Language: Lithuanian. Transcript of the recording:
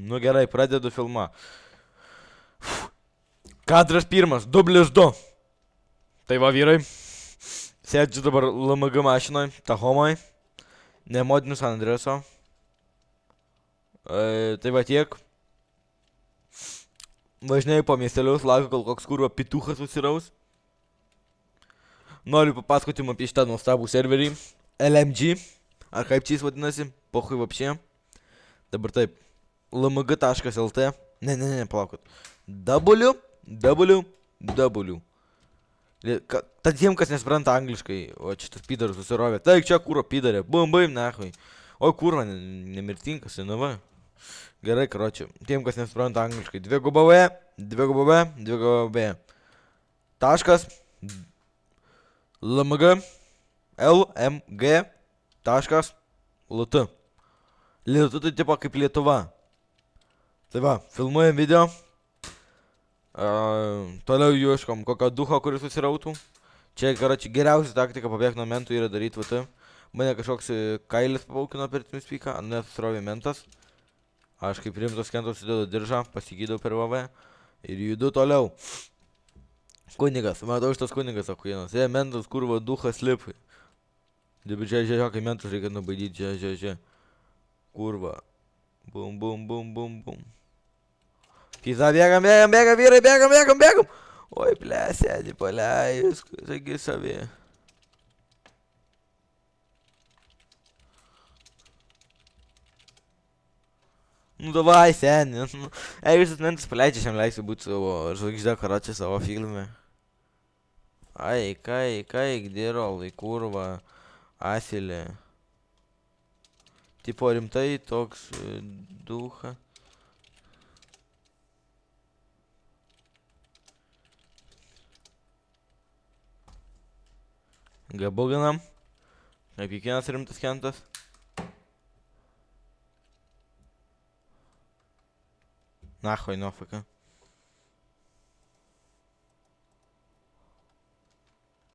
Nu gerai, pradedu filmą. Kadras pirmas, dublis 2. Tai va vyrai. Sėdžiu dabar LMG mašinoj, Tahomoj. Nemodiniu San Andreso. Tai va tiek. Važinėjau po miestelius, laukiu, kol koks kurva pituchas susiraus. Noriu papasakoti jums apie šitą nuostabų serverį. LMG. Ar kaip čia jis vadinasi? Pochui vapšė. Dabar taip. lmg.lt. Ne, palaukit. www. Tad tiem, kas nespranta angliškai. O šitas pidaras susirovė. Taigi čia kūro pidarė. Bum, nahui. O kurva, nemirtinkas, nu va. Gerai, karočiui. Tiem, kas nespranta angliškai. 2gb. Taškas. LMG. Taškas. LT. Lietu tai tipo kaip Lietuva. Tai va, filmuojam video. Toliau ieškom kokio ducho, kuris susirautų. Čia, karočiui, geriausia taktika pabėgti nuo mentų yra daryti VT. Mane kažkoks kailis papaukino per TeamSpeaką, nesusirovė mentas. Aš kaip rimtas kentas sudėdu diržą, pasigydau per VV ir judu toliau. Kunigas, matau šitas kunigas akujienas. Mentas, kurva, duchas lipai. Dabar čia, kai mentus reikia nubaidyti, čia. Kurva. Bum. Pizza, bėgam, vyrai, bėgam. Oi, ble, sėdi, paleis, taigi savė. Nu, davai, seni. Jeigu šis mentas paleidžia, šiam leisiu būti savo žvaigždę, karočią savo filme. Ai, kai, gdirolai, kurva, asilė. Tipo rimtai toks ducha. Gabuginam. Kaip kiekvienas rimtas kentas. Nahoj, nofaka.